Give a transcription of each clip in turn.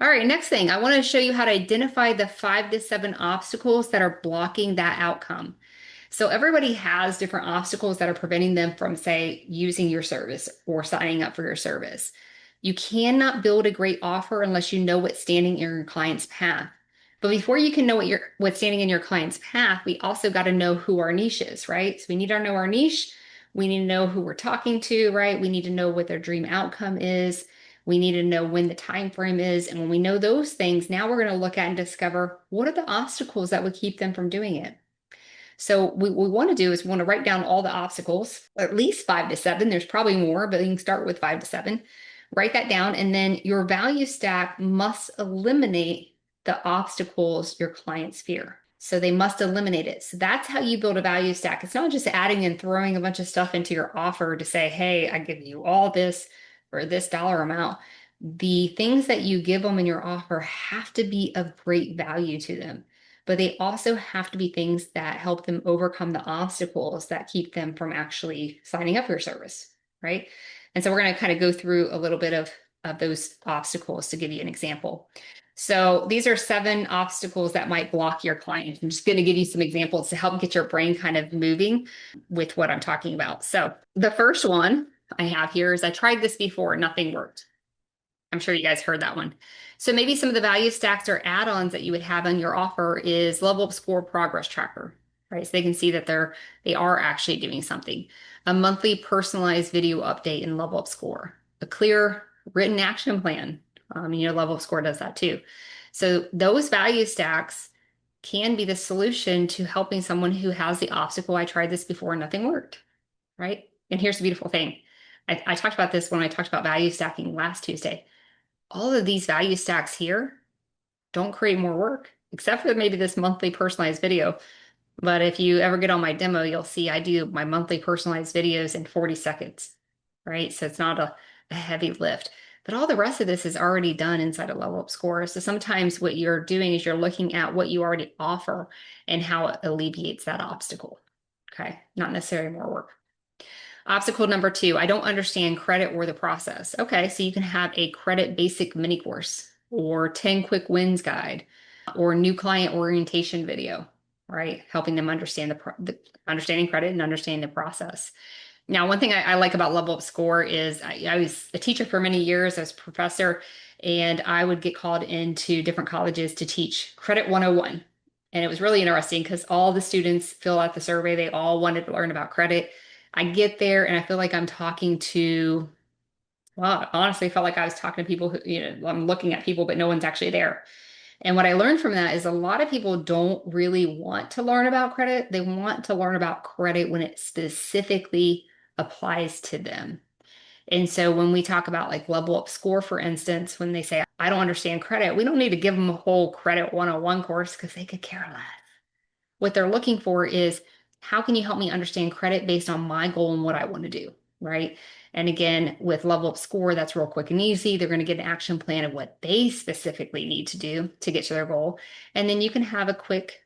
All right, next thing, I want to show you how to identify the 5 to 7 obstacles that are blocking that outcome. So everybody has different obstacles that are preventing them from, say, using your service or signing up for your service. You cannot build a great offer unless you know what's standing in your client's path. But before you can know what's standing in your client's path, we also got to know who our niche is, right? So we need to know our niche. We need to know who we're talking to, right? We need to know what their dream outcome is. We need to know when the time frame is. And when we know those things, now we're going to look at and discover what are the obstacles that would keep them from doing it. So what we want to do is we want to write down all the obstacles, at least 5 to 7. There's probably more, but you can start with 5 to 7. Write that down, and then your value stack must eliminate the obstacles your clients fear. So they must eliminate it. So that's how you build a value stack. It's not just adding and throwing a bunch of stuff into your offer to say, hey, I give you all this for this dollar amount. The things that you give them in your offer have to be of great value to them, but they also have to be things that help them overcome the obstacles that keep them from actually signing up for your service, right? And so we're going to kind of go through a little bit of those obstacles to give you an example. So these are 7 obstacles that might block your client. I'm just going to give you some examples to help get your brain kind of moving with what I'm talking about. So the first one I have here is I tried this before, nothing worked. I'm sure you guys heard that one. So maybe some of the value stacks or add-ons that you would have on your offer is LevelUp Score progress tracker, right? So they can see that they are actually doing something. A monthly personalized video update in LevelUp Score. A clear written action plan. LevelUp Score does that too. So those value stacks can be the solution to helping someone who has the obstacle. I tried this before and nothing worked, right? And here's the beautiful thing. I talked about this when I talked about value stacking last Tuesday. All of these value stacks here don't create more work, except for maybe this monthly personalized video. But if you ever get on my demo, you'll see I do my monthly personalized videos in 40 seconds, right? So it's not a heavy lift. But all the rest of this is already done inside of LevelUp Score. So sometimes what you're doing is you're looking at what you already offer and how it alleviates that obstacle. Okay, not necessarily more work. Obstacle number 2, I don't understand credit or the process. Okay, so you can have a credit basic mini course or 10 quick wins guide or new client orientation video, right? Helping them understand the understanding credit and understanding the process. Now, one thing I like about LevelUp Score is I was a teacher for many years. I was a professor, and I would get called into different colleges to teach Credit 101. And it was really interesting because all the students fill out the survey. They all wanted to learn about credit. I get there and I feel like I'm talking to, well, I honestly felt like I was talking to people who, I'm looking at people, but no one's actually there. And what I learned from that is a lot of people don't really want to learn about credit. They want to learn about credit when it specifically applies to them. And so when we talk about like LevelUp Score, for instance, when they say, I don't understand credit, we don't need to give them a whole credit 101 course because they could care less. What they're looking for is, how can you help me understand credit based on my goal and what I want to do, right? And again, with LevelUp Score, that's real quick and easy. They're going to get an action plan of what they specifically need to do to get to their goal. And then you can have a quick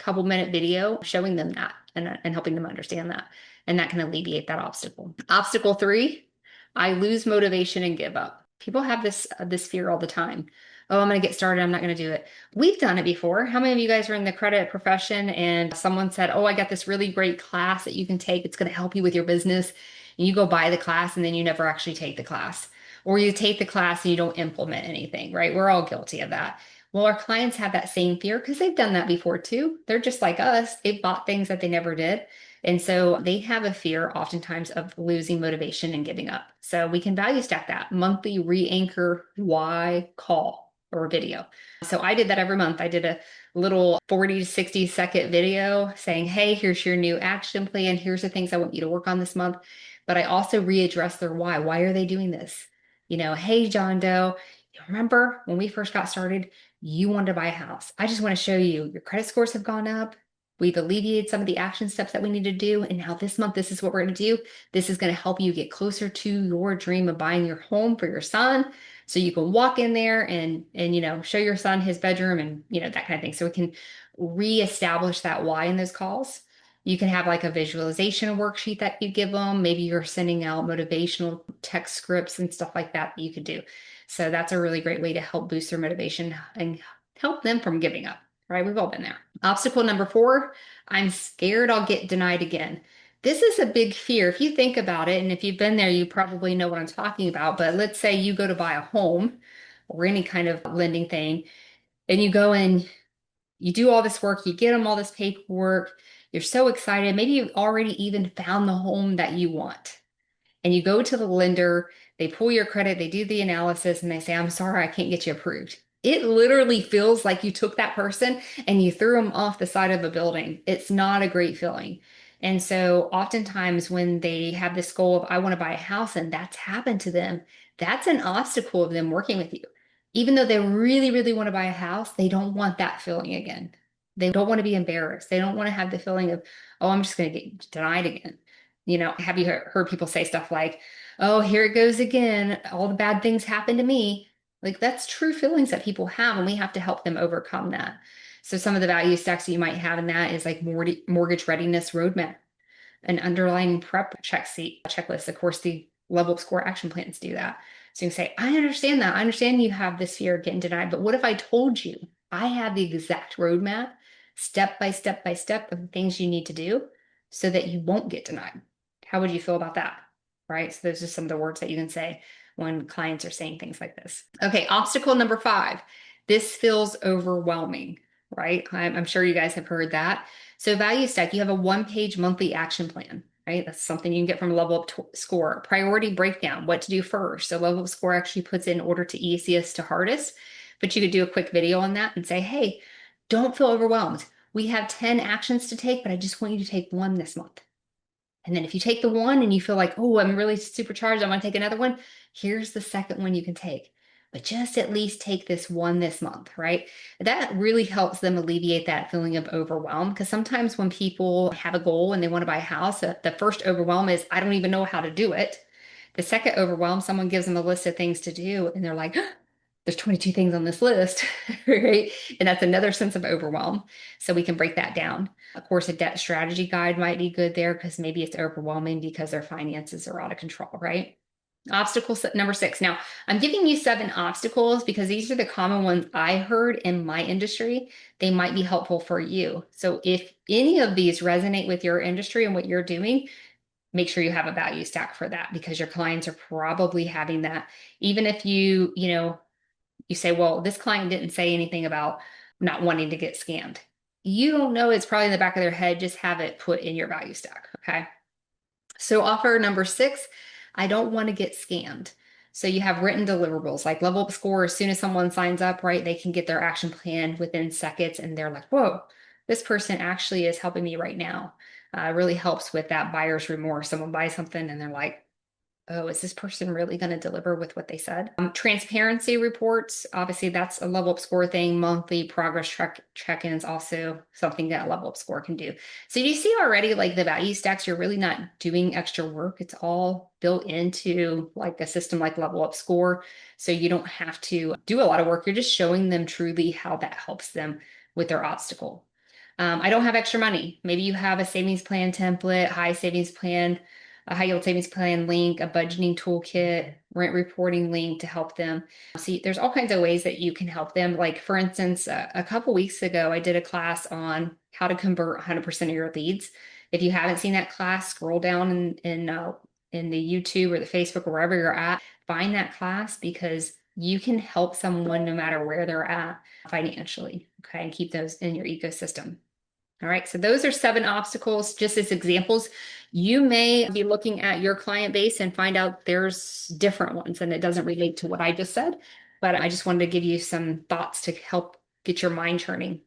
couple-minute video showing them that and helping them understand that. And that can alleviate that obstacle. Obstacle 3, I lose motivation and give up. People have this fear all the time. Oh, I'm going to get started. I'm not going to do it. We've done it before. How many of you guys are in the credit profession and someone said, oh, I got this really great class that you can take. It's going to help you with your business. And you go buy the class and then you never actually take the class. Or you take the class and you don't implement anything, right? We're all guilty of that. Well, our clients have that same fear because they've done that before too. They're just like us. They've bought things that they never did. And so they have a fear oftentimes of losing motivation and giving up. So we can value stack that monthly re-anchor why call or video. So I did that every month. I did a little 40 to 60-second video saying, hey, here's your new action plan. Here's the things I want you to work on this month. But I also readdress their why. Why are they doing this? Hey, John Doe, you remember when we first got started, you wanted to buy a house. I just want to show you your credit scores have gone up. We've alleviated some of the action steps that we need to do. And now this month, this is what we're going to do. This is going to help you get closer to your dream of buying your home for your son. So you can walk in there and show your son his bedroom and, that kind of thing. So we can reestablish that why in those calls. You can have like a visualization worksheet that you give them. Maybe you're sending out motivational text scripts and stuff like that you could do. So that's a really great way to help boost their motivation and help them from giving up, right? We've all been there. Obstacle number 4, I'm scared I'll get denied again. This is a big fear. If you think about it, and if you've been there, you probably know what I'm talking about. But let's say you go to buy a home or any kind of lending thing, and you go and you do all this work, you get them all this paperwork, you're so excited. Maybe you've already even found the home that you want. And you go to the lender, they pull your credit, they do the analysis, and they say, I'm sorry, I can't get you approved. It literally feels like you took that person and you threw them off the side of a building. It's not a great feeling. And so, oftentimes, when they have this goal of, I want to buy a house, and that's happened to them, that's an obstacle of them working with you. Even though they really, really want to buy a house, they don't want that feeling again. They don't want to be embarrassed. They don't want to have the feeling of, oh, I'm just going to get denied again. Have you heard people say stuff like, oh, here it goes again. All the bad things happen to me. Like that's true feelings that people have, and we have to help them overcome that. So some of the value stacks that you might have in that is like mortgage readiness roadmap, an underlying prep checklist. Of course, the level up score action plans do that. So you can say, I understand that. I understand you have this fear of getting denied, but what if I told you I have the exact roadmap, step by step by step of the things you need to do so that you won't get denied? How would you feel about that? Right? So those are some of the words that you can say when clients are saying things like this. Okay, obstacle number 5. This feels overwhelming, right? I'm sure you guys have heard that. So value stack, you have a 1-page monthly action plan, right? That's something you can get from LevelUp Score. Priority breakdown, what to do first. So LevelUp Score actually puts in order to easiest to hardest, but you could do a quick video on that and say, hey, don't feel overwhelmed. We have 10 actions to take, but I just want you to take one this month. And then if you take the one and you feel like, oh, I'm really supercharged, I want to take another one, here's the second one you can take. But just at least take this one this month, right? That really helps them alleviate that feeling of overwhelm. Because sometimes when people have a goal and they want to buy a house, the first overwhelm is, I don't even know how to do it. The second overwhelm, someone gives them a list of things to do, and they're like, there's 22 things on this list, right? And that's another sense of overwhelm. So we can break that down. Of course, a debt strategy guide might be good there because maybe it's overwhelming because their finances are out of control, right? Obstacle number 6. Now, I'm giving you 7 obstacles because these are the common ones I heard in my industry. They might be helpful for you. So if any of these resonate with your industry and what you're doing, make sure you have a value stack for that because your clients are probably having that. Even if you say, well, this client didn't say anything about not wanting to get scammed. You don't know, it's probably in the back of their head. Just have it put in your value stack. Okay. So offer number 6, I don't want to get scammed. So you have written deliverables like level up score. As soon as someone signs up, right, they can get their action plan within seconds and they're like, whoa, this person actually is helping me right now. Really helps with that buyer's remorse. Someone buys something and they're like, oh, is this person really going to deliver with what they said? Transparency reports, obviously that's a level up score thing. Monthly progress check-ins also something that a level up score can do. So you see already like the value stacks, you're really not doing extra work. It's all built into like a system like level up score. So you don't have to do a lot of work. You're just showing them truly how that helps them with their obstacle. I don't have extra money. Maybe you have a savings plan template, high savings plan, a high yield savings plan link, a budgeting toolkit, rent reporting link to help them. See, there's all kinds of ways that you can help them. Like for instance, a couple weeks ago, I did a class on how to convert 100% of your leads. If you haven't seen that class, scroll down in the YouTube or the Facebook or wherever you're at, find that class because you can help someone no matter where they're at financially, okay, and keep those in your ecosystem. All right, so those are 7 obstacles just as examples. You may be looking at your client base and find out there's different ones and it doesn't relate to what I just said, but I just wanted to give you some thoughts to help get your mind churning.